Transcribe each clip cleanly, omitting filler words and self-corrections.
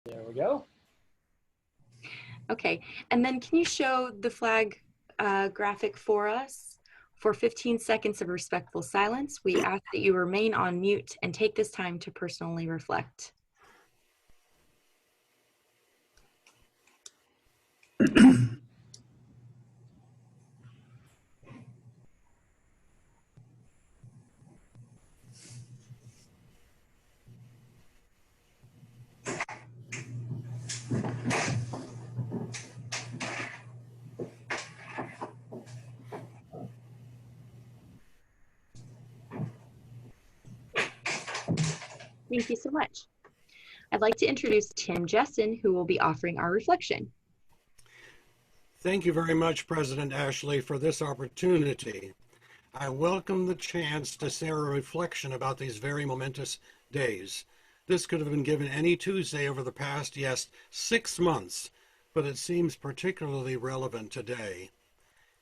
There we go. Okay, and then can you show the flag graphic for us? For 15 seconds of respectful silence, we ask that you remain on mute and take this time to personally reflect. Thank you so much. I'd like to introduce Tim Jessen, who will be offering our reflection. Thank you very much, President Ashley, for this opportunity. I welcome the chance to share a reflection about these very momentous days. This could have been given any Tuesday over the past, 6 months, but it seems particularly relevant today.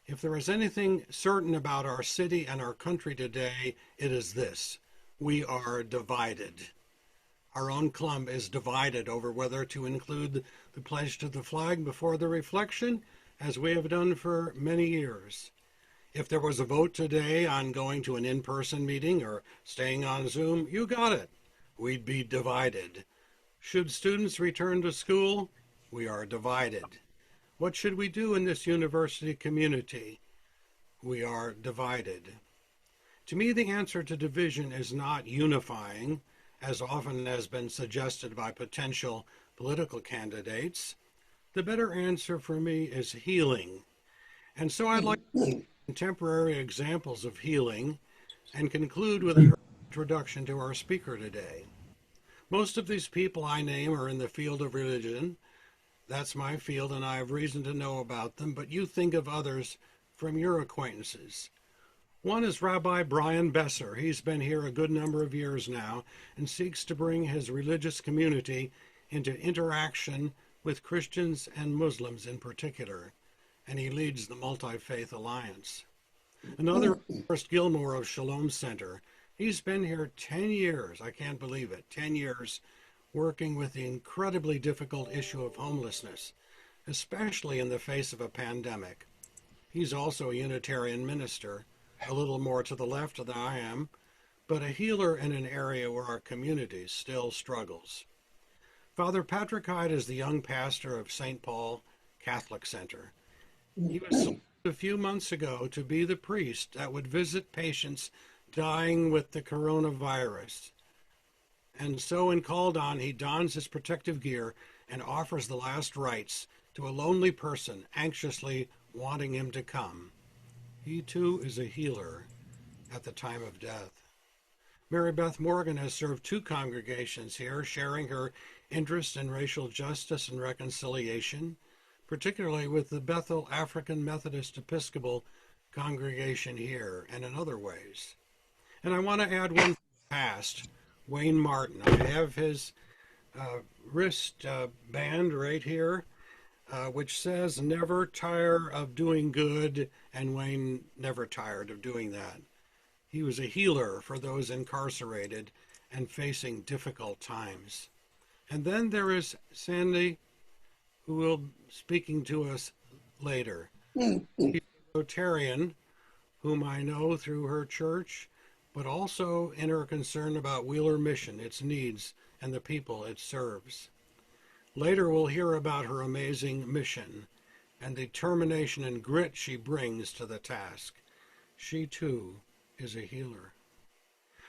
If there is anything certain about our city and our country today, it is this: we are divided. Our own club is divided over whether to include the pledge to the flag before the reflection, as we have done for many years. If there was a vote today on going to an in-person meeting or staying on Zoom, you got it. We'd be divided. Should students return to school? We are divided. What should we do in this university community? We are divided. To me, the answer to division is not unifying, as often has been suggested by potential political candidates. The better answer for me is healing. And so I'd like contemporary examples of healing and conclude with an introduction to our speaker today. Most of these people I name are in the field of religion. That's my field, and I have reason to know about them, but you think of others from your acquaintances. One is Rabbi Brian Besser. He's been here a good number of years now and seeks to bring his religious community into interaction with Christians and Muslims in particular, and he leads the Multi-Faith Alliance. Another is Forrest Gilmore of Shalom Center. He's been here 10 years, I can't believe it, 10 years, working with the incredibly difficult issue of homelessness, especially in the face of a pandemic. He's also a Unitarian minister, a little more to the left than I am, but a healer in an area where our community still struggles. Father Patrick Hyde is the young pastor of St. Paul Catholic Center. He was selected a few months ago to be the priest that would visit patients dying with the coronavirus. And so when called on, he dons his protective gear and offers the last rites to a lonely person anxiously wanting him to come. He too is a healer at the time of death. Mary Beth Morgan has served 2 congregations here, sharing her interest in racial justice and reconciliation, particularly with the Bethel African Methodist Episcopal congregation here and in other ways. And I want to add one past, Wayne Martin. I have his wrist band right here, which says, "Never tire of doing good," and Wayne never tired of doing that. He was a healer for those incarcerated and facing difficult times. And then there is Sandy, who will be speaking to us later. She's a Rotarian, whom I know through her church, but also in her concern about Wheeler Mission, its needs, and the people it serves. Later we'll hear about her amazing mission and the determination and grit she brings to the task. She too is a healer.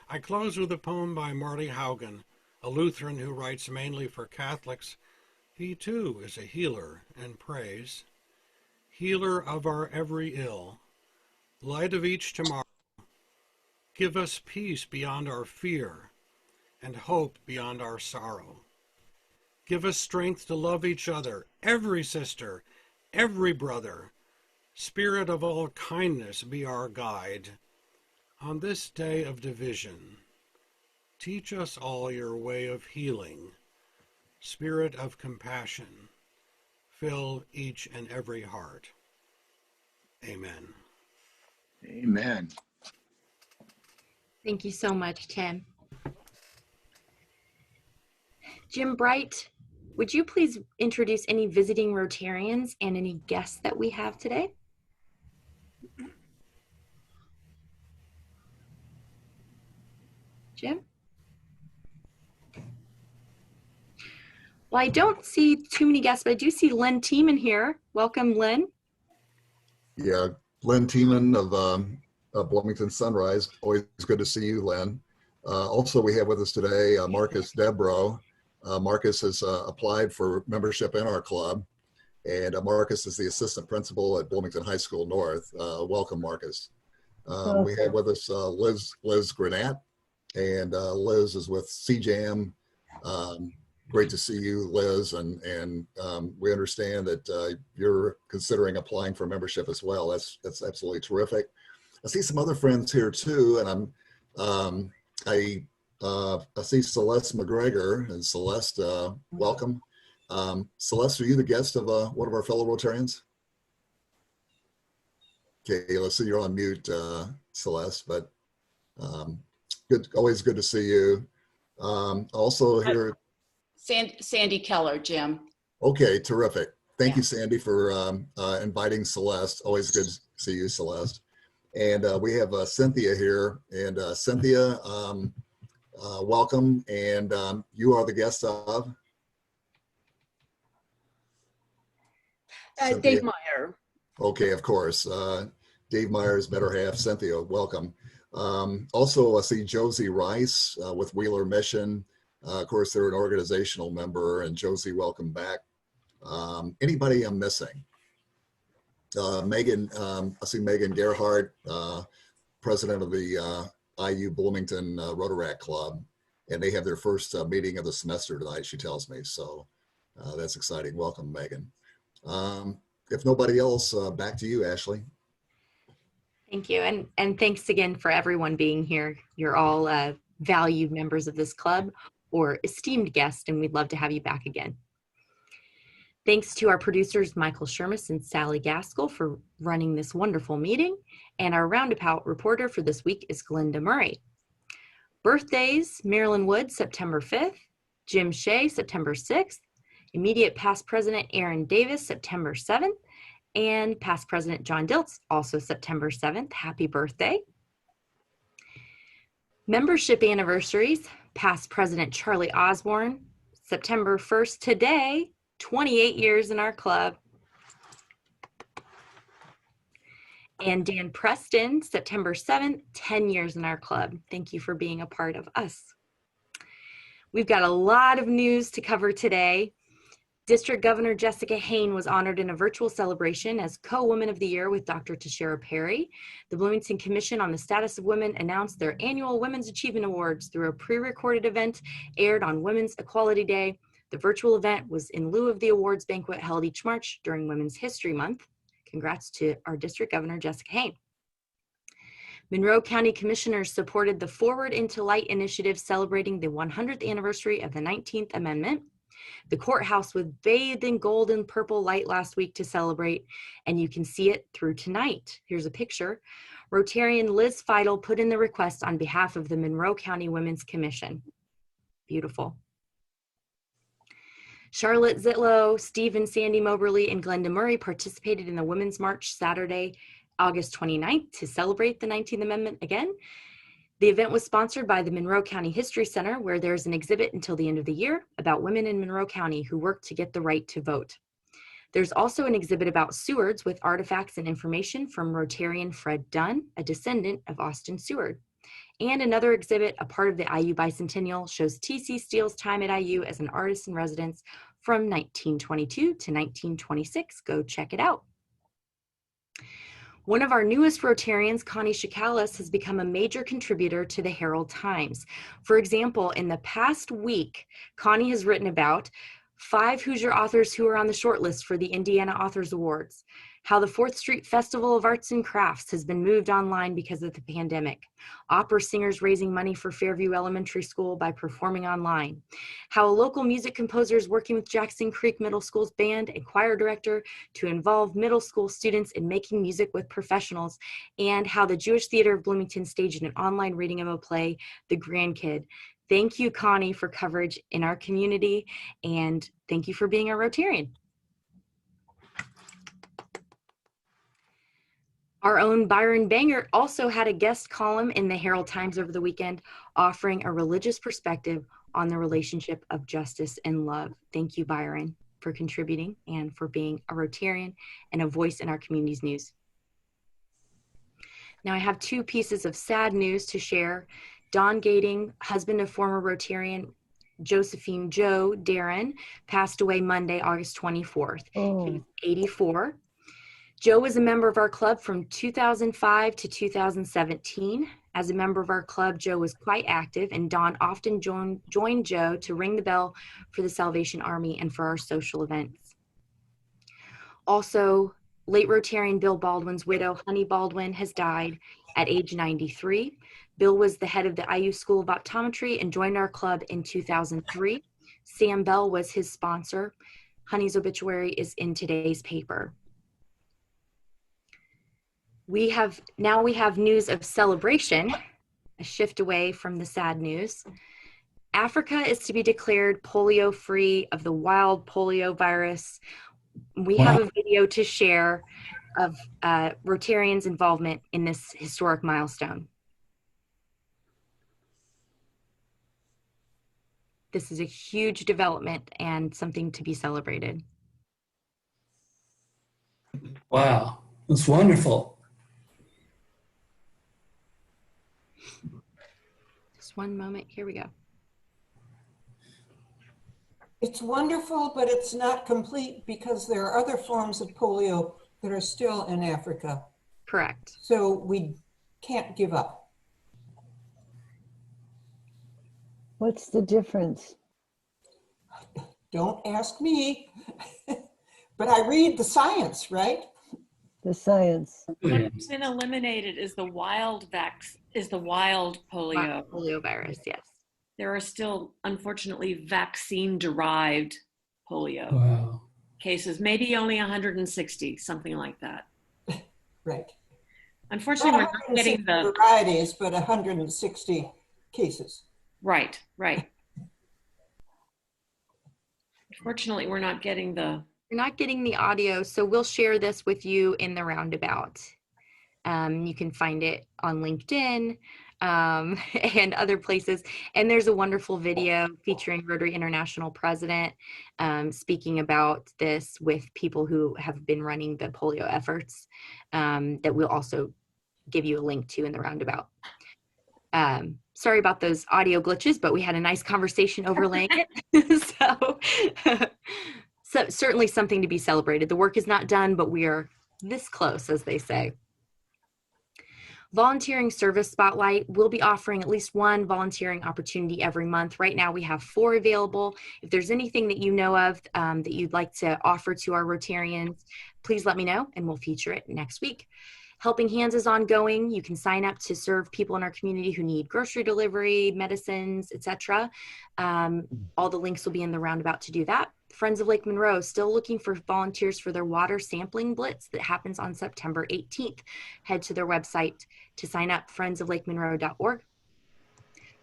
I close with a poem by Marty Haugen, a Lutheran who writes mainly for Catholics. He too is a healer and prays. Healer of our every ill, light of each tomorrow, give us peace beyond our fear and hope beyond our sorrow. Give us strength to love each other, every sister, every brother. Spirit of all kindness, be our guide. On this day of division, teach us all your way of healing. Spirit of compassion, fill each and every heart. Amen. Amen. Thank you so much, Tim. Jim Bright, Would you please introduce any visiting Rotarians and any guests that we have today? Jim? Well, I don't see too many guests, but I do see Lynn Tiemann here. Welcome, Lynn. Yeah, Len Tiemann of Bloomington Sunrise. Always good to see you, Len. Also, we have with us today Marcus Debro. Marcus has applied for membership in our club, and Marcus is the assistant principal at Bloomington High School North. Welcome, Marcus. We have with us Liz Granat, and Liz is with CJAM. Great to see you, Liz, and we understand that you're considering applying for membership as well. That's absolutely terrific. I see some other friends here too, and I see Celeste McGregor, and Celeste, welcome. Celeste, are you the guest of one of our fellow Rotarians? Okay, let's see, you're on mute, Celeste, but always good to see you. Also here. Sandy Keller, Jim. Okay, terrific. Thank you, Sandy, for inviting Celeste. Always good to see you, Celeste. And we have Cynthia here. And Cynthia, welcome. And you are the guest of? Dave Meyer. Okay, of course. Dave Meyer's better half. Cynthia, welcome. Also, I see Josie Rice with Wheeler Mission. Of course, they're an organizational member, and Josie, welcome back. Anybody I'm missing? Megan, I see Megan Gerhardt, president of the IU Bloomington Rotary Club, and they have their first meeting of the semester tonight, she tells me. So that's exciting. Welcome, Megan. If nobody else, back to you, Ashley. Thank you, and thanks again for everyone being here. You're all valued members of this club, or esteemed guest, and we'd love to have you back again. Thanks to our producers, Michael Shermis and Sally Gaskell, for running this wonderful meeting. And our roundabout reporter for this week is Glenda Murray. Birthdays: Marilyn Wood, September 5th, Jim Shea, September 6th, immediate past president Aaron Davis, September 7th, and past president John Diltz, also September 7th. Happy birthday. Membership anniversaries: past president Charlie Osborne, September 1st today, 28 years in our club. And Dan Preston, September 7th, 10 years in our club. Thank you for being a part of us. We've got a lot of news to cover today. District Governor Jessica Hayne was honored in a virtual celebration as Co-Woman of the Year with Dr. Tashera Perry. The Bloomington Commission on the Status of Women announced their annual Women's Achievement Awards through a pre-recorded event aired on Women's Equality Day. The virtual event was in lieu of the awards banquet held each March during Women's History Month. Congrats to our District Governor Jessica Hayne. Monroe County Commissioners supported the Forward into Light initiative celebrating the 100th anniversary of the 19th Amendment. The courthouse was bathed in gold and purple light last week to celebrate, and you can see it through tonight. Here's a picture. Rotarian Liz Feidel put in the request on behalf of the Monroe County Women's Commission. Beautiful. Charlotte Zitlow, Steve and Sandy Moberly, and Glenda Murray participated in the Women's March Saturday, August 29th to celebrate the 19th Amendment again. The event was sponsored by the Monroe County History Center, where there's an exhibit until the end of the year about women in Monroe County who worked to get the right to vote. There's also an exhibit about Sewards with artifacts and information from Rotarian Fred Dunn, a descendant of Austin Seward. And another exhibit, a part of the IU Bicentennial, shows T.C. Steele's time at IU as an artist in residence from 1922 to 1926. Go check it out. One of our newest Rotarians, Connie Shakalis, has become a major contributor to the Herald Times. For example, in the past week, Connie has written about 5 Hoosier authors who are on the shortlist for the Indiana Authors Awards, how the 4th Street Festival of Arts and Crafts has been moved online because of the pandemic, opera singers raising money for Fairview Elementary School by performing online, how a local music composer is working with Jackson Creek Middle School's band and choir director to involve middle school students in making music with professionals, and how the Jewish Theater of Bloomington staged an online reading of a play, The Grandkid. Thank you, Connie, for coverage in our community, and thank you for being a Rotarian. Our own Byron Banger also had a guest column in the Herald Times over the weekend, offering a religious perspective on the relationship of justice and love. Thank you, Byron, for contributing and for being a Rotarian and a voice in our community's news. Now I have two pieces of sad news to share. Don Gating, husband of former Rotarian Josephine Joe Darren, passed away Monday, August 24th. Oh. He was 84. Joe was a member of our club from 2005 to 2017. As a member of our club, Joe was quite active, and Don often joined Joe to ring the bell for the Salvation Army and for our social events. Also, late Rotarian Bill Baldwin's widow, Honey Baldwin, has died at age 93. Bill was the head of the IU School of Optometry and joined our club in 2003. Sam Bell was his sponsor. Honey's obituary is in today's paper. Now we have news of celebration, a shift away from the sad news. Africa is to be declared polio-free of the wild polio virus. We have a video to share of Rotarians' involvement in this historic milestone. This is a huge development and something to be celebrated. Wow, that's wonderful. Just one moment, here we go. It's wonderful, but it's not complete because there are other forms of polio that are still in Africa. Correct. So we can't give up. What's the difference? Don't ask me, but I read the science, right? The science. What's been eliminated is the wild polio. Polio virus, yes. There are still, unfortunately, vaccine-derived polio Wow. cases, maybe only 160, something like that. Right. Unfortunately, we're not getting the varieties, but 160 cases. right. Unfortunately, we're not getting the. We're not getting the audio, so we'll share this with you in the roundabout. You can find it on LinkedIn and other places. And there's a wonderful video featuring Rotary International President speaking about this with people who have been running the polio efforts that we'll also give you a link to in the roundabout. Sorry about those audio glitches, but we had a nice conversation overlaying it. So certainly something to be celebrated. The work is not done, but we are this close, as they say. Volunteering Service Spotlight will be offering at least one volunteering opportunity every month. Right now we have 4 available. If there's anything that you know of that you'd like to offer to our Rotarians, please let me know and we'll feature it next week. Helping Hands is ongoing. You can sign up to serve people in our community who need grocery delivery, medicines, etc. All the links will be in the roundabout to do that. Friends of Lake Monroe still looking for volunteers for their water sampling blitz that happens on September 18th. Head to their website to sign up, friendsoflakemonroe.org.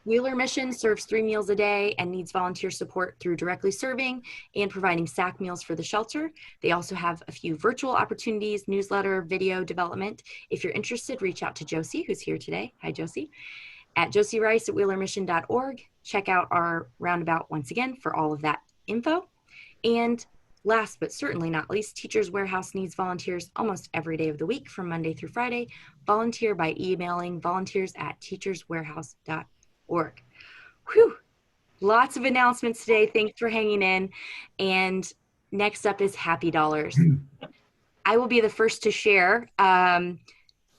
Wheeler Mission serves 3 meals a day and needs volunteer support through directly serving and providing sack meals for the shelter. They also have a few virtual opportunities, newsletter, video development. If you're interested, reach out to Josie, who's here today. Hi, Josie. At josierice@wheelermission.org. Check out our roundabout once again for all of that info. And last but certainly not least, Teachers Warehouse needs volunteers almost every day of the week from Monday through Friday. Volunteer by emailing volunteers@teacherswarehouse.org. Whew, lots of announcements today. Thanks for hanging in. And next up is Happy Dollars. I will be the first to share.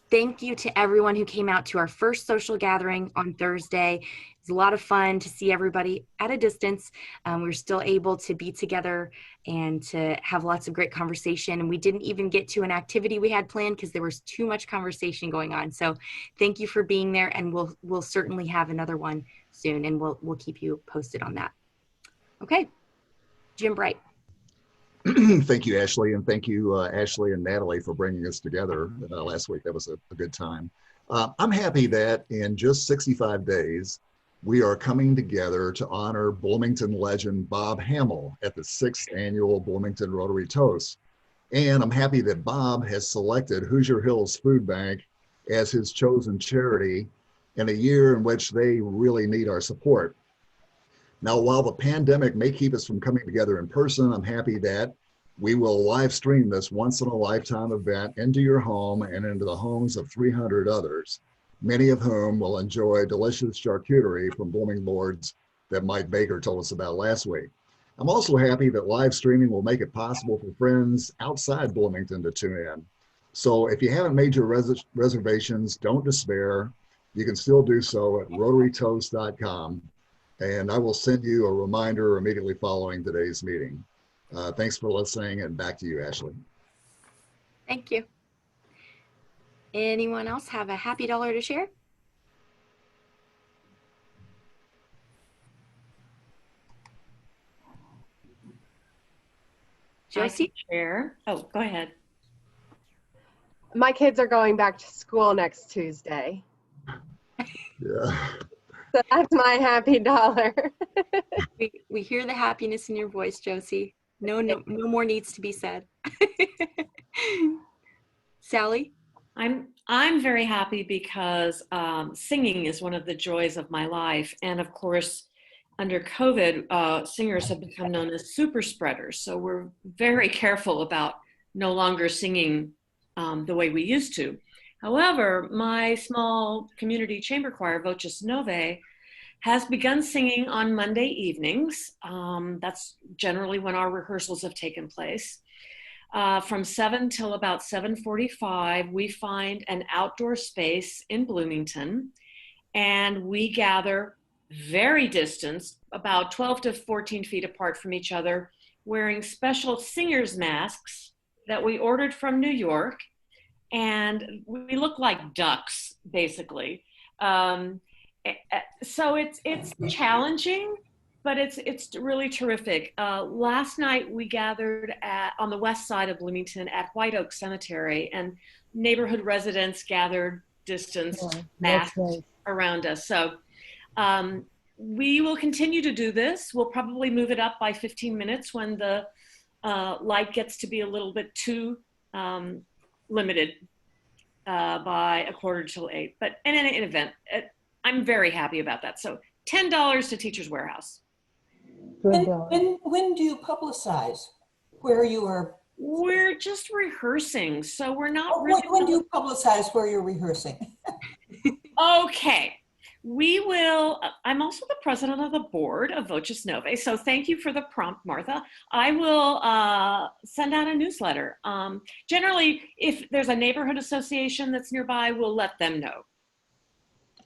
Thank you to everyone who came out to our first social gathering on Thursday. It was a lot of fun to see everybody at a distance. We're still able to be together and to have lots of great conversation. And we didn't even get to an activity we had planned because there was too much conversation going on. So thank you for being there, and we'll certainly have another one soon, and we'll keep you posted on that. Okay, Jim Bright. Thank you, Ashley, and thank you, Ashley and Natalie, for bringing us together last week. That was a good time. I'm happy that in just 65 days, we are coming together to honor Bloomington legend Bob Hamill at the 6th annual Bloomington Rotary Toast. And I'm happy that Bob has selected Hoosier Hills Food Bank as his chosen charity in a year in which they really need our support. Now, while the pandemic may keep us from coming together in person, I'm happy that we will live stream this once in a lifetime event into your home and into the homes of 300 others, many of whom will enjoy delicious charcuterie from Blooming Lords that Mike Baker told us about last week. I'm also happy that live streaming will make it possible for friends outside Bloomington to tune in. So if you haven't made your reservations, don't despair. You can still do so at rotarytoast.com. And I will send you a reminder immediately following today's meeting. Thanks for listening, and back to you, Ashley. Thank you. Anyone else have a happy dollar to share? Josie? Share. Oh, go ahead. My kids are going back to school next Tuesday. Yeah. So that's my happy dollar. We hear the happiness in your voice, Josie. No more needs to be said. Sally? I'm very happy because singing is one of the joys of my life. And of course, under COVID, singers have become known as super spreaders. So we're very careful about no longer singing the way we used to. However, my small community chamber choir, Voces Novae, has begun singing on Monday evenings. That's generally when our rehearsals have taken place. From 7 till about 7:45, we find an outdoor space in Bloomington, and we gather very distanced, about 12 to 14 feet apart from each other, wearing special singer's masks that we ordered from New York. And we look like ducks, basically. So it's challenging, but it's really terrific. Last night we gathered on the west side of Bloomington at White Oak Cemetery, and neighborhood residents gathered distanced masks around us. So we will continue to do this. We'll probably move it up by 15 minutes when the light gets to be a little bit too limited by 7:45. But in any event, I'm very happy about that. So $10 to Teachers Warehouse. When do you publicize where you are? We're just rehearsing, so we're not really. When do you publicize where you're rehearsing? Okay. We will, I'm also the president of the board of Voces Novae, so thank you for the prompt, Martha. I will send out a newsletter. Generally, if there's a neighborhood association that's nearby, we'll let them know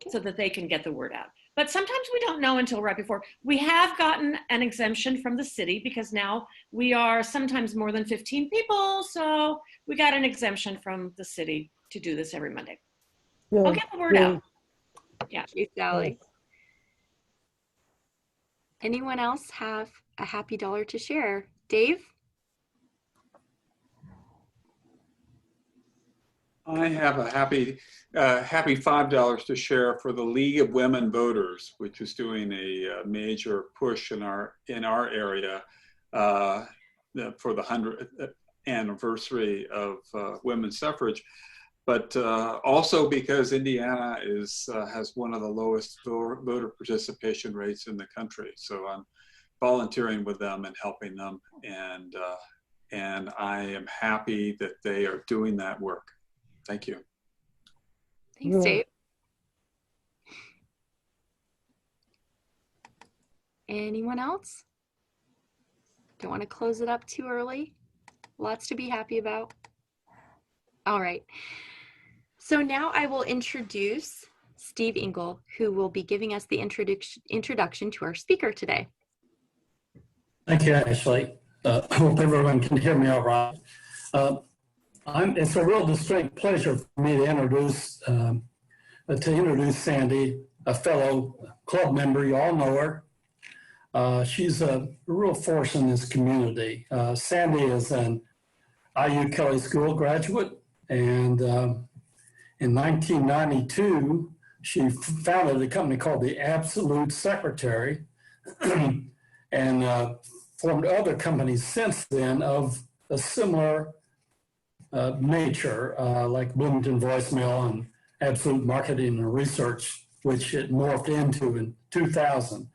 so that they can get the word out. But sometimes we don't know until right before. We have gotten an exemption from the city because now we are sometimes more than 15 people, so we got an exemption from the city to do this every Monday. Good. I'll get the word out. Yeah. Thank you, Sally. Anyone else have a happy dollar to share? Dave? I have a happy $5 to share for the League of Women Voters, which is doing a major push in our area for the 100th anniversary of women's suffrage. But also because Indiana has one of the lowest voter participation rates in the country. So I'm volunteering with them and helping them. And I am happy that they are doing that work. Thank you. Thanks, Dave. Anyone else? Don't want to close it up too early. Lots to be happy about. All right. So now I will introduce Steve Engel, who will be giving us the introduction to our speaker today. Thank you, Ashley. Hope everyone can hear me all right. It's a real distinct pleasure for me to introduce Sandy, a fellow club member. You all know her. She's a real force in this community. Sandy is an IU Kelley School graduate, and in 1992, She founded a company called the Absolute Secretary and formed other companies since then of a similar nature, like Bloomington Voicemail and Absolute Marketing and Research, which it morphed into in 2000.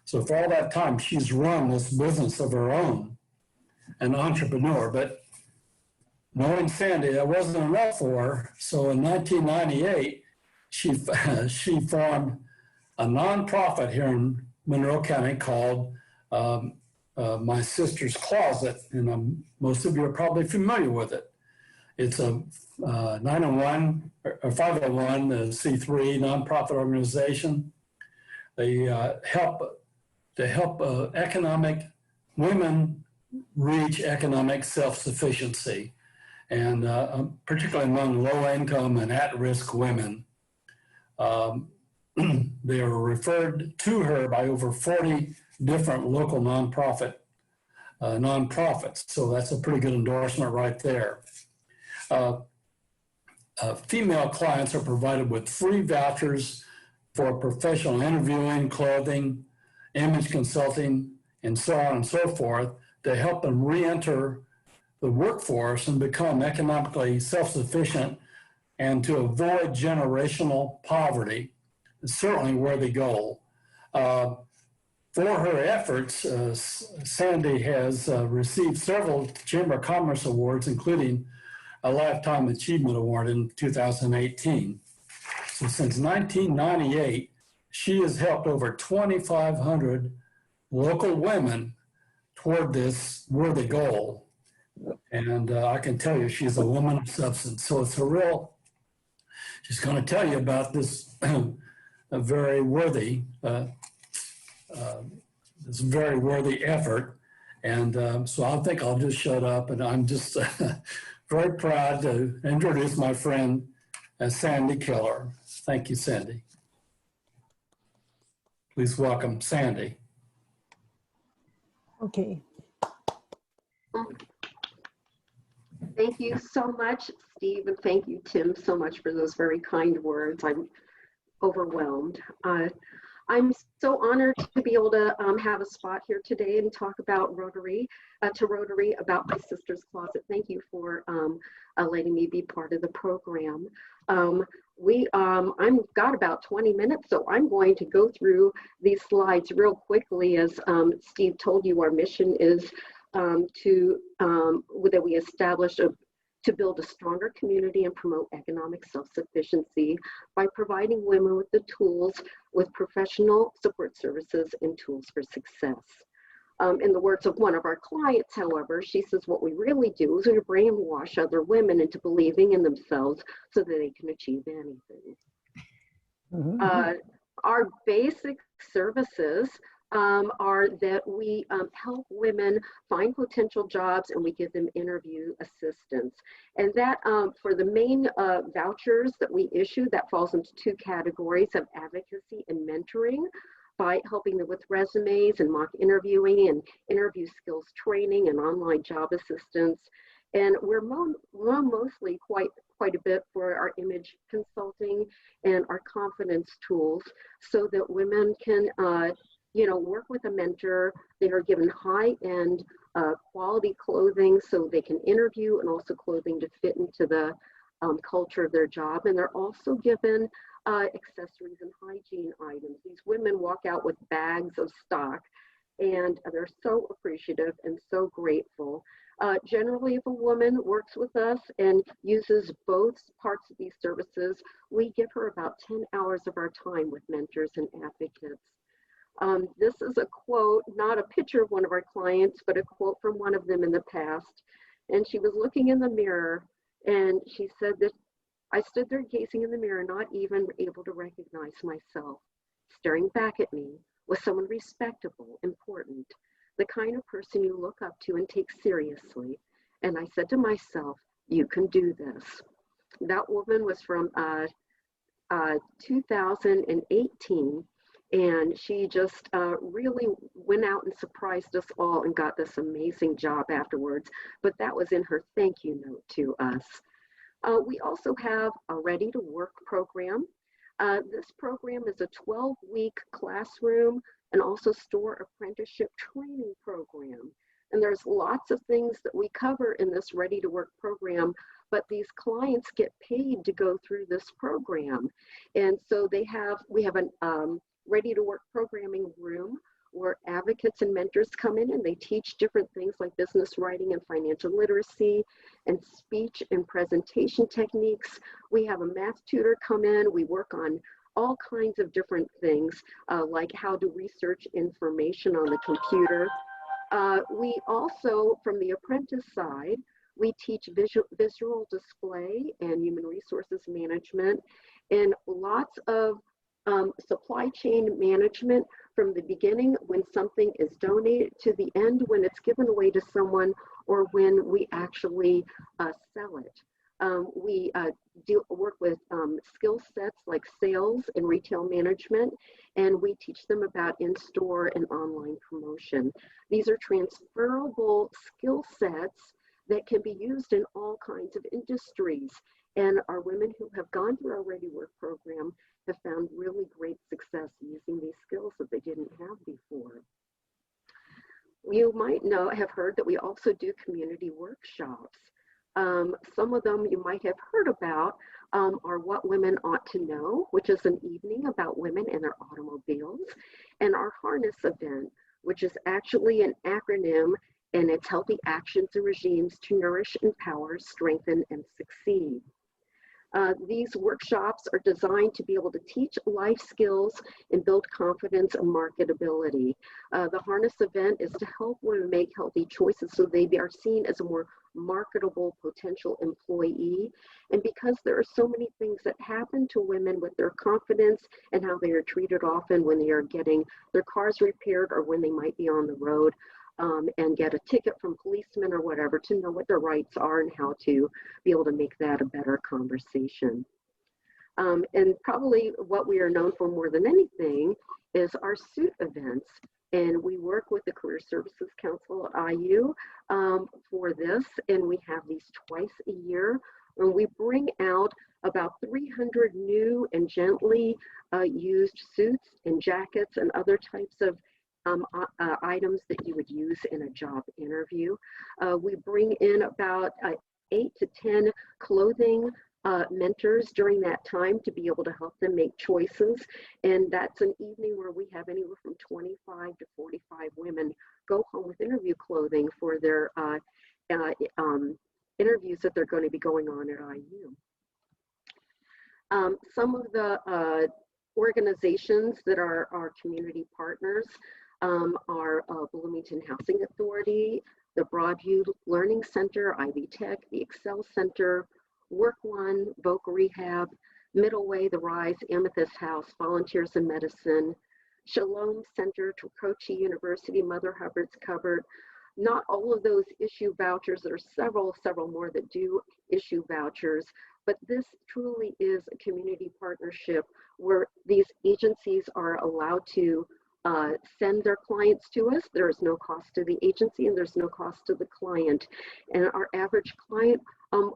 So for all that time, she's run this business of her own, an entrepreneur. But knowing Sandy, that wasn't enough for her. So in 1998, she formed a nonprofit here in Monroe County called My Sister's Closet, and most of you are probably familiar with it. It's a 901 or 501c3 nonprofit organization. They help economic women reach economic self-sufficiency, and particularly among low-income and at-risk women. They are referred to her by over 40 different local nonprofits. So that's a pretty good endorsement right there. Female clients are provided with free vouchers for professional interviewing, clothing, image consulting, and so on and so forth to help them re-enter the workforce and become economically self-sufficient and to avoid generational poverty. It's certainly a worthy goal. For her efforts, Sandy has received several Chamber of Commerce awards, including a Lifetime Achievement Award in 2018. So since 1998, she has helped over 2,500 local women toward this worthy goal. And I can tell you, she's a woman of substance. So it's a real, she's going to tell you about this a very worthy effort. And so I think I'll just shut up, and I'm just very proud to introduce my friend, Sandy Keller. Thank you, Sandy. Please welcome Sandy. Okay. Thank you so much, Steve, and thank you, Tim, so much for those very kind words. I'm overwhelmed. I'm so honored to be able to have a spot here today and talk about Rotary, about My Sister's Closet. Thank you for letting me be part of the program. I've got about 20 minutes, so I'm going to go through these slides real quickly. As Steve told you, our mission is that we establish to build a stronger community and promote economic self-sufficiency by providing women with the tools, with professional support services and tools for success. In the words of one of our clients, however, she says, what we really do is we brainwash other women into believing in themselves so that they can achieve anything. Mm-hmm. Our basic services are that we help women find potential jobs and we give them interview assistance. And that for the main vouchers that we issue, that falls into two categories of advocacy and mentoring, by helping them with resumes and mock interviewing and interview skills training and online job assistance. And we're mostly quite a bit for our image consulting and our confidence tools so that women can work with a mentor. They are given high-end quality clothing so they can interview, and also clothing to fit into the culture of their job. And they're also given accessories and hygiene items. These women walk out with bags of stock, and they're so appreciative and so grateful. Generally, if a woman works with us and uses both parts of these services, we give her about 10 hours of our time with mentors and advocates. This is a quote, not a picture of one of our clients, but a quote from one of them in the past. And she was looking in the mirror, and she said that, I stood there gazing in the mirror, not even able to recognize myself. Staring back at me was someone respectable, important, the kind of person you look up to and take seriously. And I said to myself, you can do this. That woman was from 2018. And she just really went out and surprised us all and got this amazing job afterwards. But that was in her thank you note to us. We also have a Ready to Work program. This program is a 12-week classroom and also store apprenticeship training program. And there's lots of things that we cover in this Ready to Work program, but these clients get paid to go through this program. And so we have a Ready to Work programming room where advocates and mentors come in and they teach different things like business writing and financial literacy and speech and presentation techniques. We have a math tutor come in. We work on all kinds of different things like how to research information on the computer. We also, from the apprentice side, we teach visual display and human resources management and lots of supply chain management from the beginning when something is donated to the end when it's given away to someone or when we actually sell it. We work with skill sets like sales and retail management, and we teach them about in-store and online promotion. These are transferable skill sets that can be used in all kinds of industries. And our women who have gone through our Ready Work program have found really great success using these skills that they didn't have before. You might have heard that we also do community workshops. Some of them you might have heard about are What Women Ought to Know, which is an evening about women and their automobiles, and our Harness event, which is actually an acronym, and it's Healthy Actions and Regimes to Nourish, Empower, Strengthen, and Succeed. These workshops are designed to be able to teach life skills and build confidence and marketability. The Harness event is to help women make healthy choices so they are seen as a more marketable potential employee. And because there are so many things that happen to women with their confidence and how they are treated often when they are getting their cars repaired or when they might be on the road, and get a ticket from policemen or whatever, to know what their rights are and how to be able to make that a better conversation. And probably what we are known for more than anything is our suit events. And we work with the Career Services Council at IU for this, and we have these twice a year. And we bring out about 300 new and gently used suits and jackets and other types of items that you would use in a job interview. We bring in about 8 to 10 clothing mentors during that time to be able to help them make choices. And that's an evening where we have anywhere from 25 to 45 women go home with interview clothing for their interviews that they're going to be going on at IU. Some of the organizations that are our community partners are Bloomington Housing Authority, the Broadview Learning Center, Ivy Tech, the Excel Center, Work One, Voc Rehab, Middle Way, the Rise, Amethyst House, Volunteers in Medicine, Shalom Center, Trocochi University, Mother Hubbard's Cupboard. Not all of those issue vouchers. There are several more that do issue vouchers, but this truly is a community partnership where these agencies are allowed to send their clients to us. There is no cost to the agency and there's no cost to the client. And our average client,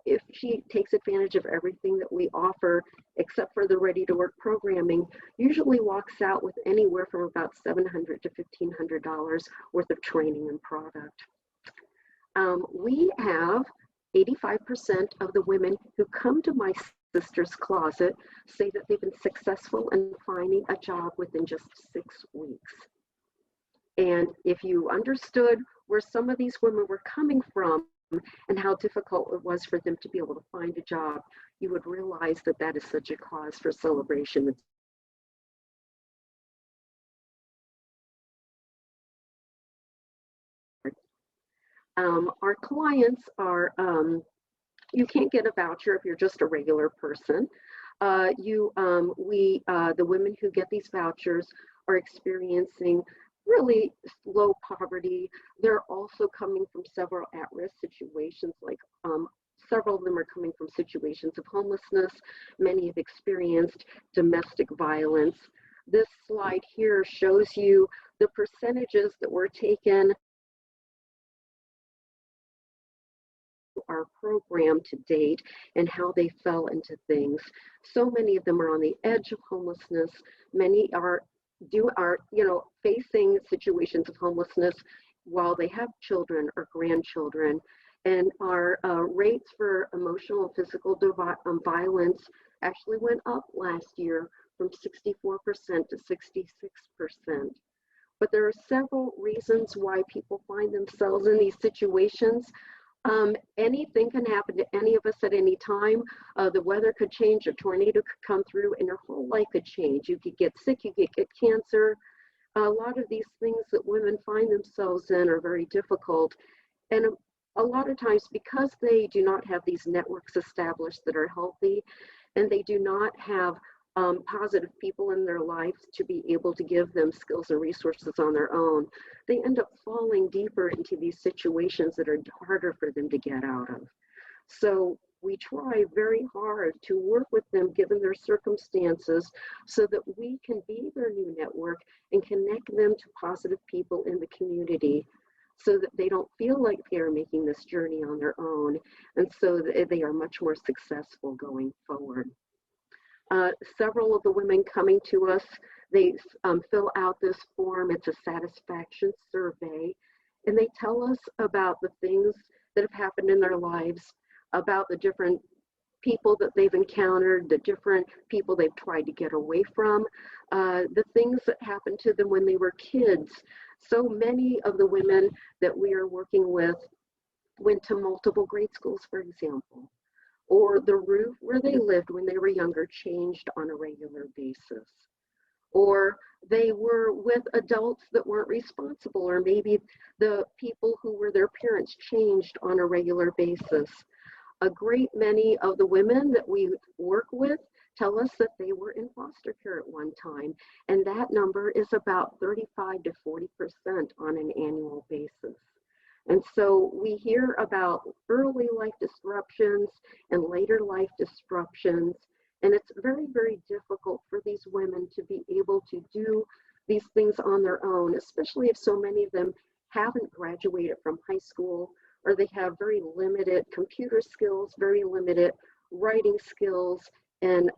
if she takes advantage of everything that we offer, except for the Ready to Work programming, usually walks out with anywhere from about $700 to $1,500 worth of training and product. We have 85% of the women who come to my sister's closet say that they've been successful in finding a job within just 6 weeks. And if you understood where some of these women were coming from and how difficult it was for them to be able to find a job, you would realize that that is such a cause for celebration. Our clients are, you can't get a voucher if you're just a regular person. The women who get these vouchers are experiencing really low poverty. They're also coming from several at-risk situations, like several of them are coming from situations of homelessness. Many have experienced domestic violence. This slide here shows you the percentages that were taken our program to date and how they fell into things. So many of them are on the edge of homelessness. Many are facing situations of homelessness while they have children or grandchildren. And our rates for emotional and physical violence actually went up last year from 64% to 66%. But there are several reasons why people find themselves in these situations. Anything can happen to any of us at any time. The weather could change, a tornado could come through, and your whole life could change. You could get sick, you could get cancer. A lot of these things that women find themselves in are very difficult. And a lot of times, because they do not have these networks established that are healthy, and they do not have positive people in their lives to be able to give them skills and resources on their own, they end up falling deeper into these situations that are harder for them to get out of. So we try very hard to work with them given their circumstances so that we can be their new network and connect them to positive people in the community so that they don't feel like they are making this journey on their own, and so that they are much more successful going forward. Several of the women coming to us, they fill out this form. It's a satisfaction survey, and they tell us about the things that have happened in their lives, about the different people that they've encountered, the different people they've tried to get away from, the things that happened to them when they were kids. So many of the women that we are working with went to multiple grade schools, for example, or the roof where they lived when they were younger changed on a regular basis, or they were with adults that weren't responsible, or maybe the people who were their parents changed on a regular basis. A great many of the women that we work with tell us that they were in foster care at one time, and that number is about 35 to 40% on an annual basis. And so we hear about early life disruptions and later life disruptions, and it's very, very difficult for these women to be able to do these things on their own, especially if so many of them haven't graduated from high school, or they have very limited computer skills, very limited writing skills, and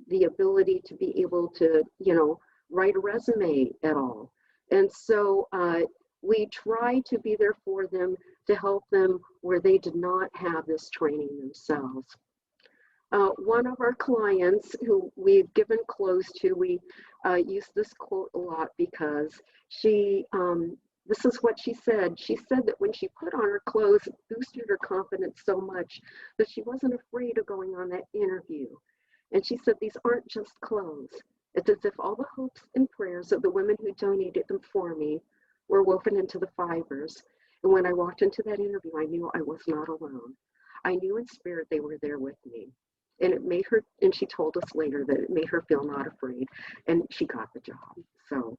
the ability to be able to, write a resume at all. And so we try to be there for them to help them where they did not have this training themselves. One of our clients who we've given clothes to, we use this quote a lot because this is what she said. She said that when she put on her clothes, it boosted her confidence so much that she wasn't afraid of going on that interview. And she said, these aren't just clothes. It's as if all the hopes and prayers of the women who donated them for me were woven into the fibers. And when I walked into that interview, I knew I was not alone. I knew in spirit they were there with me. And it made her, and she told us later that it made her feel not afraid. And she got the job. So,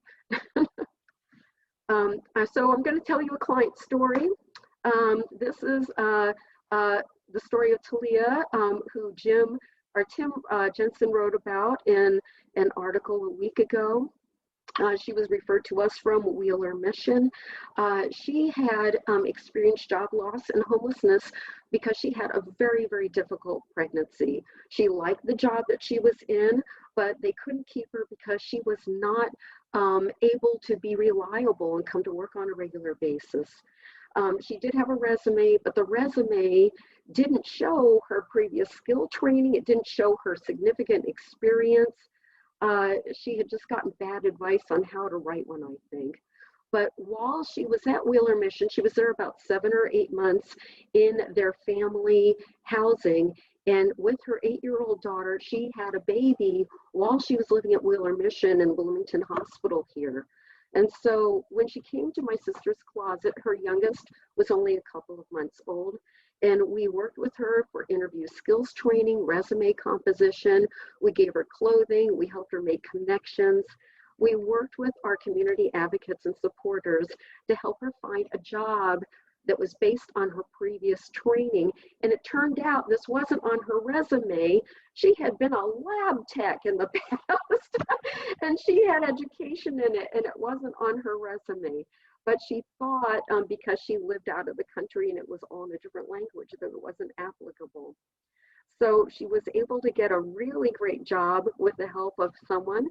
so I'm going to tell you a client story. This is the story of Talia, who Tim Jensen wrote about in an article a week ago. She was referred to us from Wheeler Mission. She had experienced job loss and homelessness because she had a very, very difficult pregnancy. She liked the job that she was in, but they couldn't keep her because she was not able to be reliable and come to work on a regular basis. She did have a resume, but the resume didn't show her previous skill training. It didn't show her significant experience. She had just gotten bad advice on how to write one, I think. But while she was at Wheeler Mission, she was there about 7 or 8 months in their family housing. And with her 8-year-old daughter, she had a baby while she was living at Wheeler Mission and Bloomington Hospital here. And so when she came to my sister's closet, her youngest was only a couple of months old. And we worked with her for interview skills training, resume composition. We gave her clothing. We helped her make connections. We worked with our community advocates and supporters to help her find a job that was based on her previous training. And it turned out this wasn't on her resume. She had been a lab tech in the past, and she had education in it, and it wasn't on her resume. but she thought because she lived out of the country and it was all in a different language that it wasn't applicable. So she was able to get a really great job with the help of someone.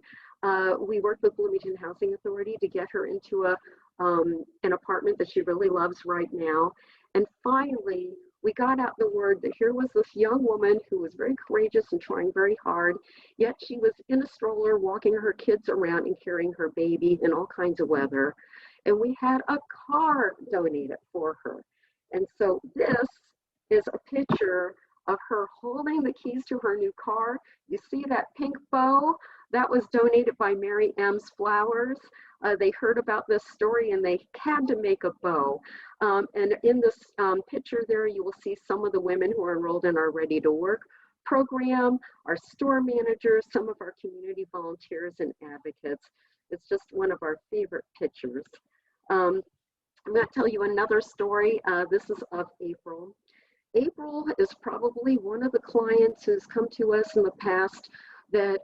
We worked with Bloomington Housing Authority to get her into an apartment that she really loves right now. And finally, we got out the word that here was this young woman who was very courageous and trying very hard, yet she was in a stroller walking her kids around and carrying her baby in all kinds of weather. And we had a car donated for her. And so this is a picture of her holding the keys to her new car. You see that pink bow? That was donated by Mary M's Flowers. They heard about this story and they had to make a bow. And in this picture there, you will see some of the women who are enrolled in our Ready to Work program, our store managers, some of our community volunteers and advocates. It's just one of our favorite pictures. I'm going to tell you another story. This is of April. April is probably one of the clients who's come to us in the past that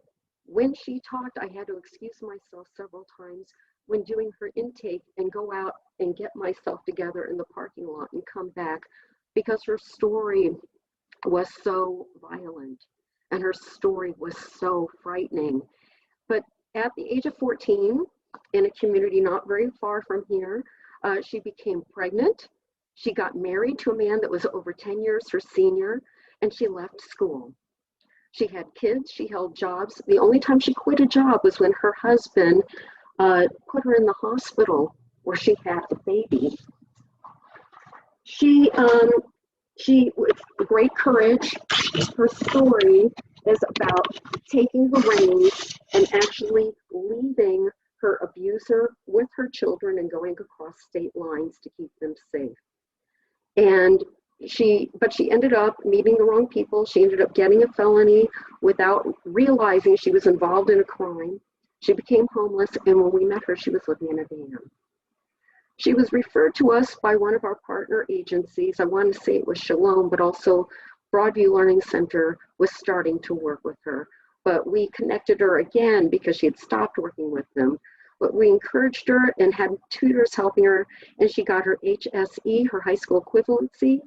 when she talked, I had to excuse myself several times when doing her intake and go out and get myself together in the parking lot and come back because her story was so violent and her story was so frightening. But at the age of 14, in a community not very far from here, she became pregnant. She got married to a man that was over 10 years her senior, and she left school. She had kids, she held jobs. The only time she quit a job was when her husband put her in the hospital where she had a baby. She with great courage, her story is about taking the reins and actually leaving her abuser with her children and going across state lines to keep them safe. And she ended up meeting the wrong people. She ended up getting a felony without realizing she was involved in a crime. She became homeless, and when we met her, she was living in a van. She was referred to us by one of our partner agencies. I want to say it was Shalom, but also Broadview Learning Center was starting to work with her. But we connected her again because she had stopped working with them. But we encouraged her and had tutors helping her, and she got her HSE, her high school equivalency.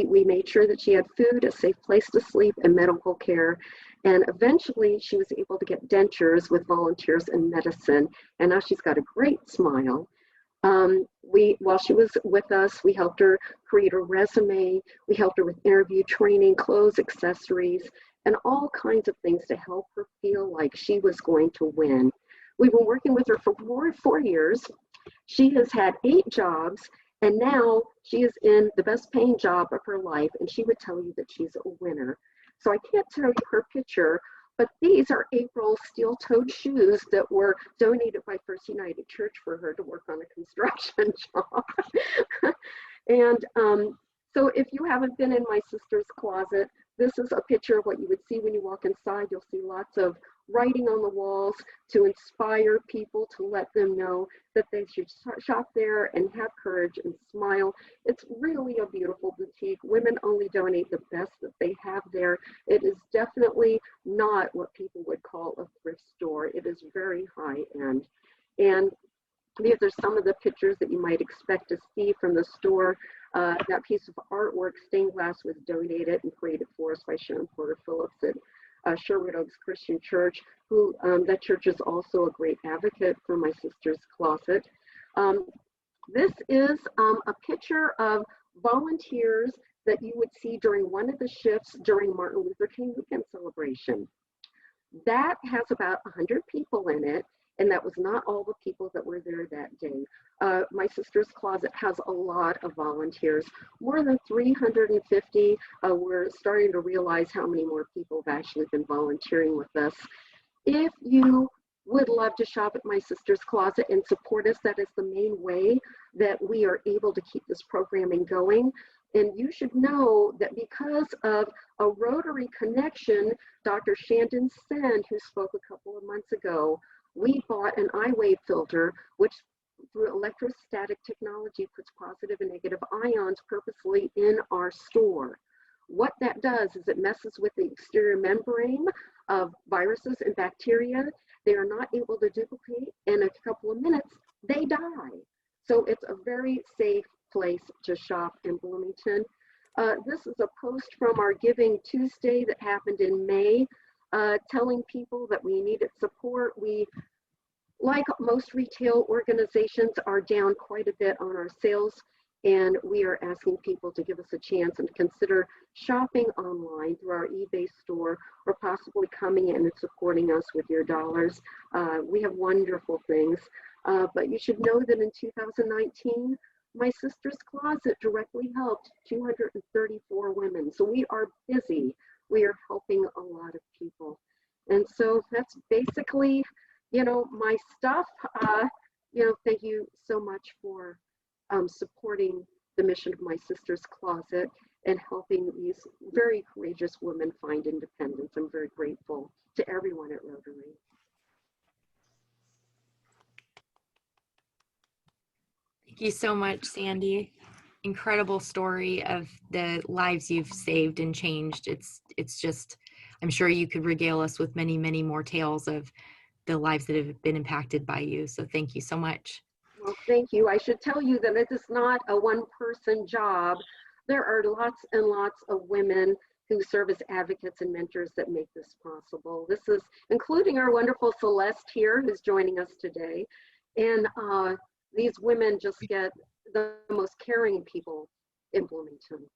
We made sure that she had food, a safe place to sleep, and medical care. And eventually she was able to get dentures with volunteers in medicine, and now she's got a great smile. While she was with us, we helped her create a resume. We helped her with interview training, clothes, accessories, and all kinds of things to help her feel like she was going to win. We've been working with her for 4 years. She has had 8 jobs, and now she is in the best paying job of her life, and she would tell you that she's a winner. So I can't tell you her picture, but these are April's steel-toed shoes that were donated by First United Church for her to work on a construction job. And so if you haven't been in my sister's closet, this is a picture of what you would see when you walk inside. You'll see lots of writing on the walls to inspire people, to let them know that they should shop there and have courage and smile. It's really a beautiful boutique. Women only donate the best that they have there. It is definitely not what people would call a thrift store. It is very high end. And these are some of the pictures that you might expect to see from the store. That piece of artwork, stained glass, was donated and created for us by Sharon Porter Phillips at Sherwood Oaks Christian Church, who that church is also a great advocate for my sister's closet. This is a picture of volunteers that you would see during one of the shifts during Martin Luther King weekend celebration. That has about 100 people in it, and that was not all the people that were there that day. My sister's closet has a lot of volunteers, more than 350. We're starting to realize how many more people have actually been volunteering with us. If you would love to shop at my sister's closet and support us, that is the main way that we are able to keep this programming going. And you should know that because of a Rotary connection, Dr. Shandon Sen, who spoke a couple of months ago, we bought an iWave filter, which through electrostatic technology puts positive and negative ions purposely in our store. What that does is it messes with the exterior membrane of viruses and bacteria. They are not able to duplicate. In a couple of minutes, they die. So it's a very safe place to shop in Bloomington. This is a post from our Giving Tuesday that happened in May, telling people that we needed support. We, like most retail organizations, are down quite a bit on our sales, and we are asking people to give us a chance and to consider shopping online through our eBay store, or possibly coming in and supporting us with your dollars. We have wonderful things, but you should know that in 2019, My Sister's Closet directly helped 234 women. So we are busy. We are helping a lot of people. And so that's basically, my stuff. Thank you so much for supporting the mission of My Sister's Closet and helping these very courageous women find independence. I'm very grateful to everyone at Rotary. Thank you so much, Sandy. Incredible story of the lives you've saved and changed. It's just, I'm sure you could regale us with many, many more tales of the lives that have been impacted by you. So thank you so much. Well, thank you. I should tell you that it is not a one-person job. There are lots and lots of women who serve as advocates and mentors that make this possible. This is including our wonderful Celeste here, who's joining us today. And these women just get the most caring people in Bloomington.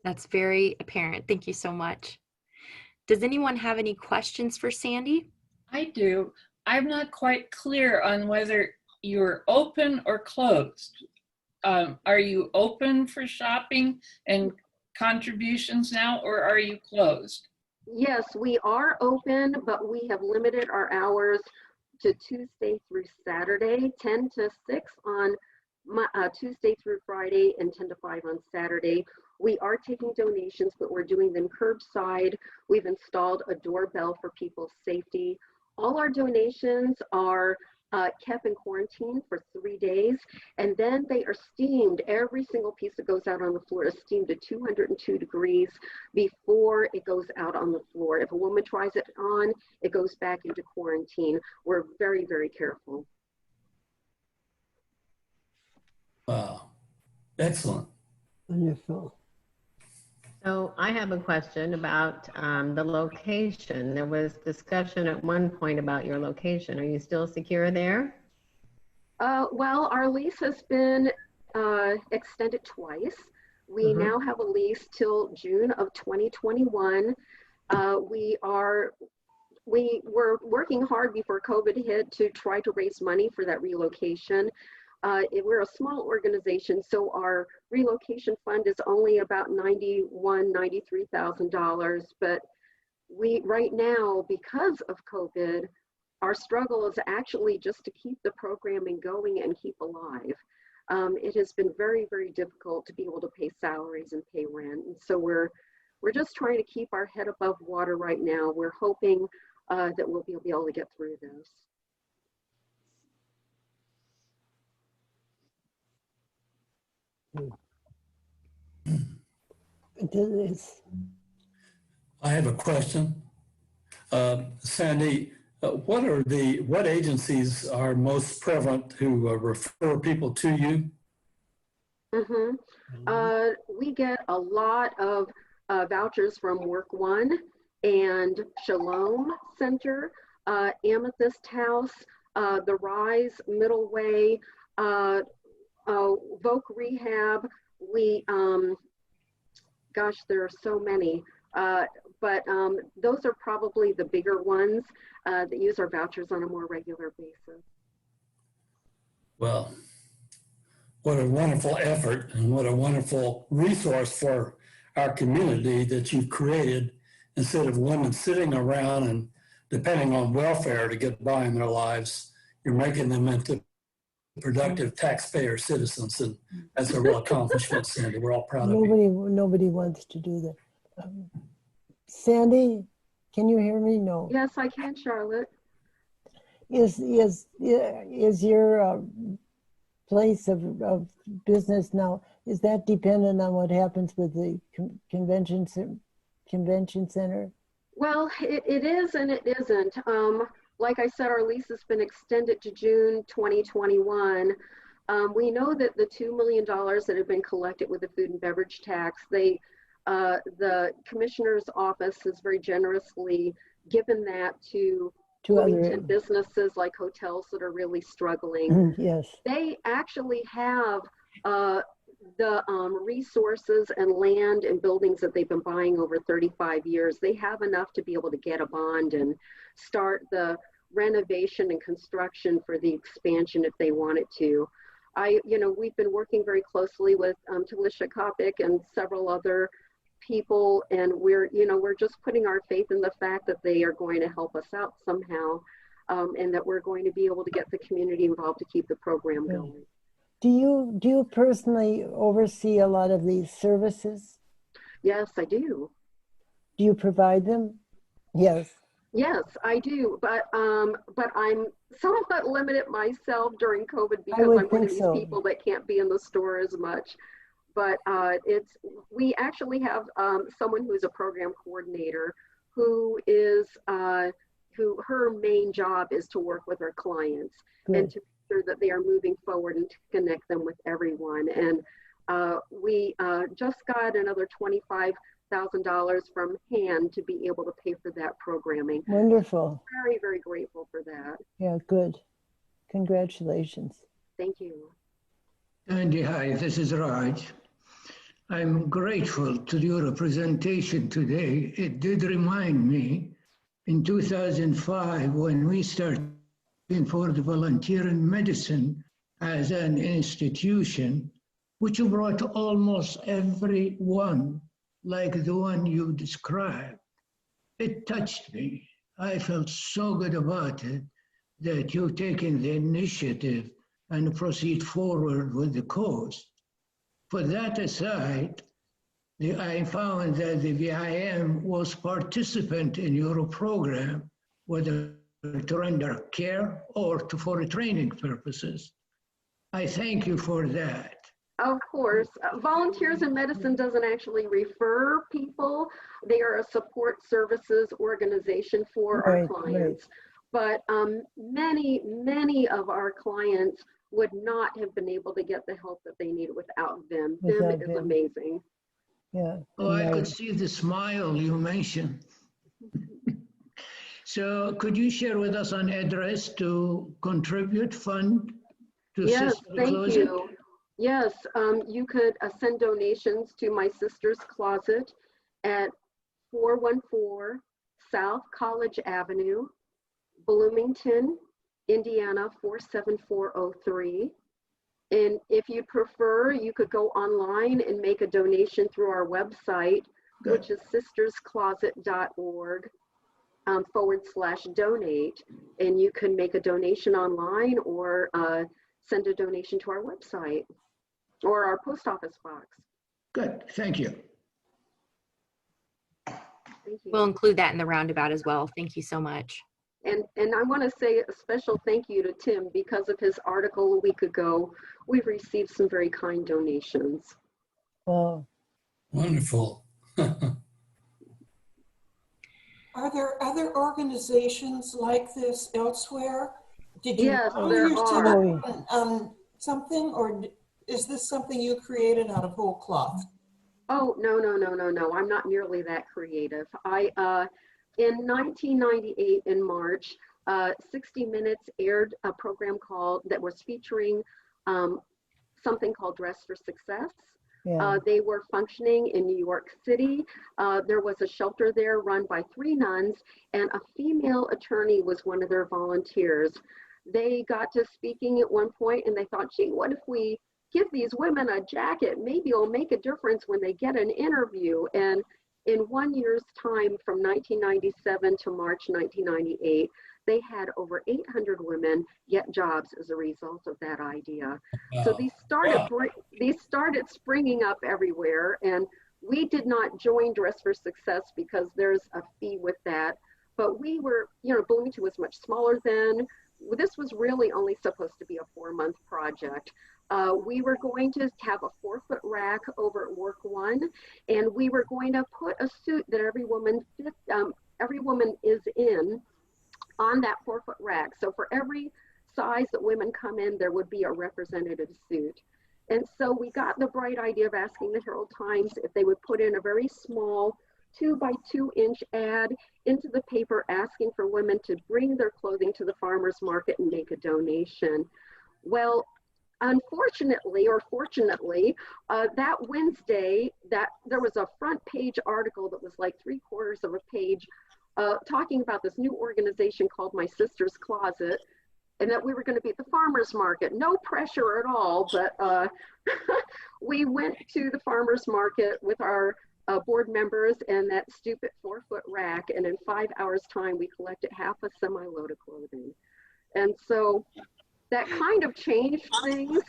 That's very apparent. Thank you so much. Does anyone have any questions for Sandy? I do. I'm not quite clear on whether you're open or closed. Are you open for shopping and contributions now, or are you closed? Yes, we are open, but we have limited our hours to Tuesday through Saturday, 10 to 6 on Tuesday through Friday, and 10 to 5 on Saturday. We are taking donations, but we're doing them curbside. We've installed a doorbell for people's safety. All our donations are kept in quarantine for 3 days, and then they are steamed. Every single piece that goes out on the floor is steamed to 202 degrees before it goes out on the floor. If a woman tries it on, it goes back into quarantine. We're very, very careful. Wow, excellent. Wonderful. So I have a question about the location. There was discussion at one point about your location. Are you still secure there? Well, our lease has been extended twice. We now have a lease till June of 2021. We were working hard before COVID hit to try to raise money for that relocation. We're a small organization, so our relocation fund is only about $93,000. But right now, because of COVID, our struggle is actually just to keep the programming going and keep alive. It has been very, very difficult to be able to pay salaries and pay rent. And so we're just trying to keep our head above water right now. We're hoping that we'll be able to get through this. I have a question. Sandy, what agencies are most prevalent who refer people to you? We get a lot of vouchers from Work One and Shalom Center, Amethyst House, the Rise Middle Way, Voc Rehab. Gosh, there are so many, but those are probably the bigger ones that use our vouchers on a more regular basis. Well, what a wonderful effort and what a wonderful resource for our community that you've created, instead of women sitting around and depending on welfare to get by in their lives. You're making them into productive taxpayer citizens, and that's a real accomplishment, Sandy. We're all proud of you. Nobody wants to do that. Sandy, can you hear me? No. Yes, I can, Charlotte. Is your place of business now, is that dependent on what happens with the convention center? Well, it is and it isn't. like I said, our lease has been extended to June 2021. We know that the $2 million that have been collected with the food and beverage tax, the commissioner's office has very generously given that to Bloomington businesses like hotels that are really struggling. Yes. They actually have the resources and land and buildings that they've been buying over 35 years. They have enough to be able to get a bond and start the renovation and construction for the expansion if they wanted to. We've been working very closely with Talisha Kopic and several other people, and we're just putting our faith in the fact that they are going to help us out somehow, and that we're going to be able to get the community involved to keep the program going. Do you personally oversee a lot of these services? Yes, I do. Do you provide them? Yes. Yes, I do, but I'm somewhat limited myself during COVID because I'm one of these people that can't be in the store as much. But we actually have someone who's a program coordinator who her main job is to work with our clients and to make sure that they are moving forward and to connect them with everyone. And we just got another $25,000 from HAND to be able to pay for that programming. Wonderful. Very, very grateful for that. Yeah, good. Congratulations. Thank you. Andy, hi, this is Raj. I'm grateful to your presentation today. It did remind me in 2005 when we started for the volunteer in medicine as an institution, which brought almost everyone like the one you described. It touched me. I felt so good about it that you've taken the initiative and proceed forward with the cause. For that aside, I found that the VIM was participant in your program, whether to render care or for training purposes. I thank you for that. Of course. Volunteers in Medicine doesn't actually refer people. They are a support services organization for our clients. But many of our clients would not have been able to get the help that they needed without VIM. VIM is amazing. Yeah. Oh, I could see the smile you mentioned. So could you share with us an address to contribute fund to Yes, Sister thank Closet? you. Yes, you could send donations to my sister's closet at 414 South College Avenue, Bloomington, Indiana 47403. And if you prefer, you could go online and make a donation through our website, which is sisterscloset.org /donate. And you can make a donation online or send a donation to our website or our post office box. Good, thank you. Thank you. We'll include that in the roundabout as well. Thank you so much. And I want to say a special thank you to Tim. Because of his article a week ago, we've received some very kind donations. Oh, wonderful. Are there other organizations like this elsewhere? Did you Yes, find there yourself are. on something, or is this something you created out of whole cloth? Oh, no. I'm not nearly that creative. In 1998, in March, 60 Minutes aired a program that was featuring something called Dress for Success. yeah. They were functioning in New York City. There was a shelter there run by 3 nuns, and a female attorney was one of their volunteers. They got to speaking at one point, and they thought, gee, what if we give these women a jacket? Maybe it'll make a difference when they get an interview. And in 1 year's time, from 1997 to March 1998, they had over 800 women get jobs as a result of that idea. So these started springing up everywhere, and we did not join Dress for Success because there's a fee with that. But we were, Bloomington was much smaller then. This was really only supposed to be a 4-month project. We were going to have a 4-foot rack over at Work 1, and we were going to put a suit that every woman is in on that 4-foot rack. So for every size that women come in, there would be a representative suit. And so we got the bright idea of asking the Herald Times if they would put in a very small 2 by 2 inch ad into the paper asking for women to bring their clothing to the farmer's market and make a donation. Well, unfortunately, or fortunately, that Wednesday, there was a front page article that was like 3/4 of a page talking about this new organization called My Sister's Closet, and that we were going to be at the farmer's market. No pressure at all, but we went to the farmer's market with our board members and that stupid 4-foot rack, and in 5 hours time, we collected half a semi-load of clothing. And so that kind of changed things.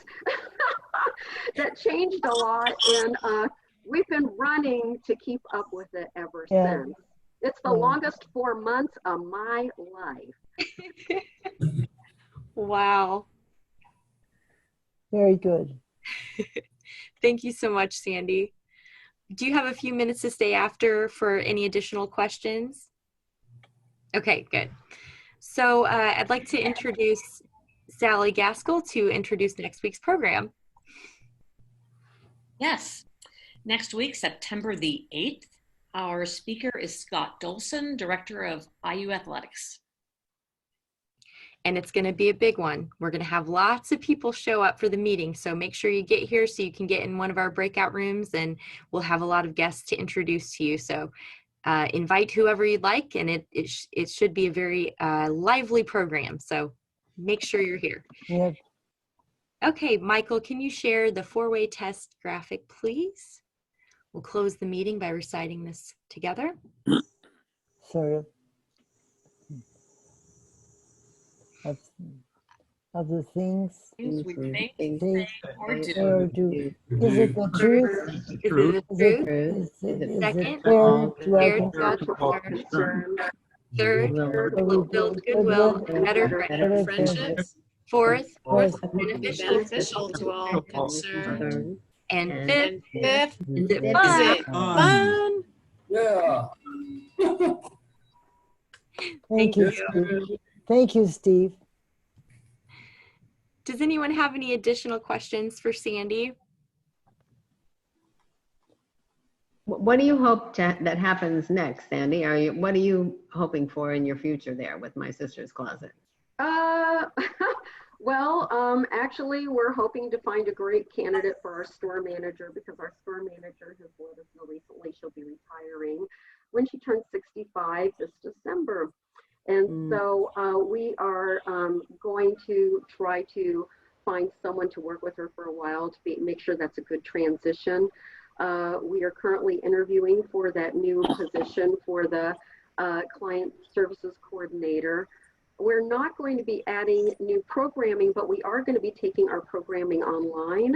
That changed a lot, and we've been running to keep up with it ever since. It's the longest 4 months of my life. Wow. Very good. Thank you so much, Sandy. Do you have a few minutes to stay after for any additional questions? Okay, good. So I'd like to introduce Sally Gaskell to introduce next week's program. Yes. Next week, September the 8th, our speaker is Scott Dolson, Director of IU Athletics. And it's going to be a big one. We're going to have lots of people show up for the meeting. So make sure you get here so you can get in one of our breakout rooms, and we'll have a lot of guests to introduce to you. So invite whoever you'd like, and it should be a very lively program. So make sure you're here. Yep. Okay, Michael, can you share the 4-way test graphic, please? We'll close the meeting by reciting this together. Sort of. Of the things we think, say, or do. Is it the truth? Is it the truth? Second, fair to all concerned. Third, will build goodwill and better friendships. Fourth, beneficial to all concerned. And fifth, is it fun? Yeah. Thank you, Steve. Thank you, Steve. Does anyone have any additional questions for Sandy? What do you hope that happens next, Sandy? What are you hoping for in your future there with My Sister's Closet? Well, actually, we're hoping to find a great candidate for our store manager, because our store manager has let us know recently she'll be retiring when she turns 65 this December. And so we are going to try to find someone to work with her for a while to make sure that's a good transition. We are currently interviewing for that new position for the client services coordinator. We're not going to be adding new programming, but we are going to be taking our programming online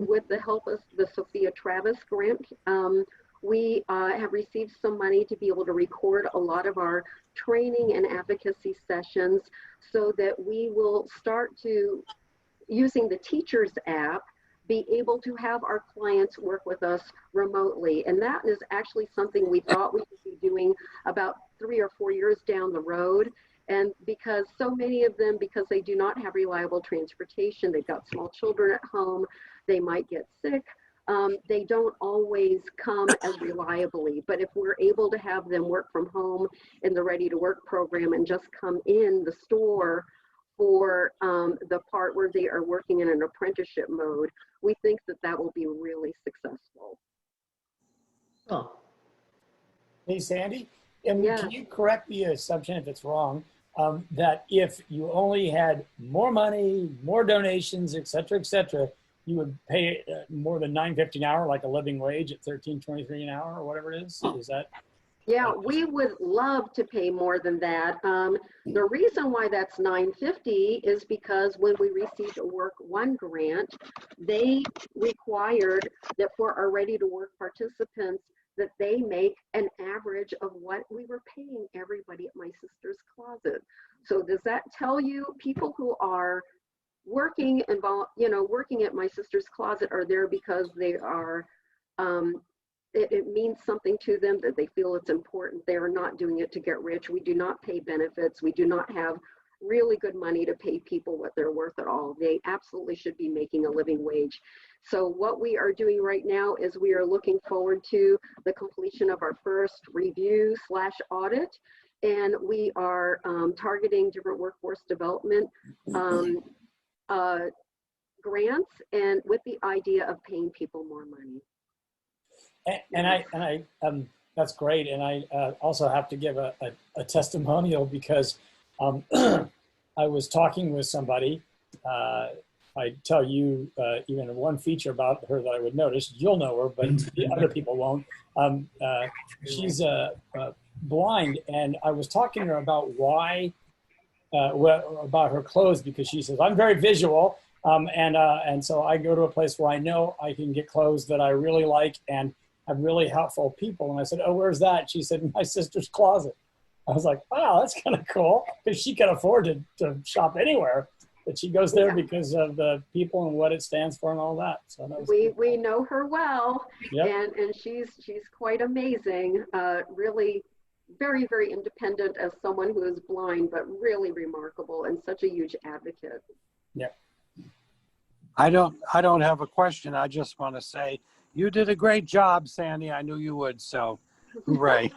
with the help of the Sophia Travis grant. We have received some money to be able to record a lot of our training and advocacy sessions, so that we will start to, using the Teachers app, be able to have our clients work with us remotely. And that is actually something we thought we would be doing about 3 or 4 years down the road. And because so many of them, because they do not have reliable transportation, they've got small children at home, they might get sick, they don't always come as reliably. But if we're able to have them work from home in the Ready to Work program and just come in the store for the part where they are working in an apprenticeship mode, we think that that will be really successful. Cool. Hey, Sandy, can you correct the assumption if it's wrong, that if you only had more money, more donations, et cetera, you would pay more than $9.50 an hour, like a living wage at $13.23 an hour or whatever it is? Is that? Yeah, we would love to pay more than that. The reason why that's $9.50 is because when we received a Work One grant, they required that for our Ready to Work participants that they make an average of what we were paying everybody at My Sister's Closet. So does that tell you people who are working and working at My Sister's Closet are there because they are it means something to them, that they feel it's important. They are not doing it to get rich. We do not pay benefits. We do not have really good money to pay people what they're worth at all. They absolutely should be making a living wage. So what we are doing right now is we are looking forward to the completion of our first review/audit, and we are targeting different workforce development grants, and with the idea of paying people more money. And that's great. And I also have to give a testimonial because I was talking with somebody. I tell you even one feature about her that I would notice. You'll know her, but the other people won't. She's blind, and I was talking to her about why, about her clothes, because she says, I'm very visual, and so I go to a place where I know I can get clothes that I really like and have really helpful people. And I said, oh, where's that? She said, my sister's closet. I was like, wow, that's kind of cool, because she can afford to shop anywhere. But she goes there because of the people and what it stands for and all that. So that was we know her well, yep. and she's quite amazing. Really, very, very independent as someone who is blind, but really remarkable and such a huge advocate. Yeah. I don't have a question. I just want to say you did a great job, Sandy. I knew you would. So, hooray!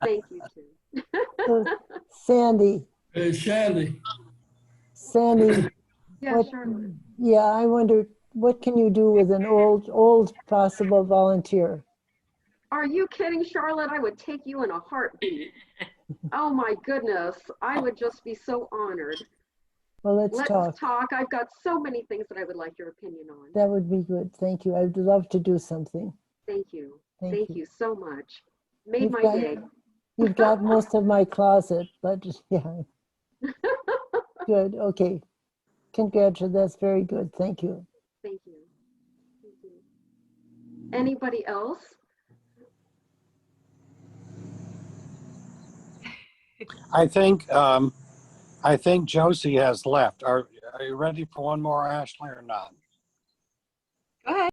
Thank you too. Sandy. Hey, Sandy. Sandy. Yeah, Charlotte. Yeah, I wonder, what can you do with an old possible volunteer? Are you kidding, Charlotte? I would take you in a heartbeat. Oh my goodness. I would just be so honored. Well, let's talk. I've got so many things that I would like your opinion on. That would be good. Thank you. I'd love to do something. Thank you. Thank you so much. Made my day. You've got most of my closet, but yeah. Good. Okay. Congratulations. That's very good. Thank you. Thank you. Thank you. Anybody else? I think Josie has left. Are you ready for one more, Ashley, or not? Go ahead.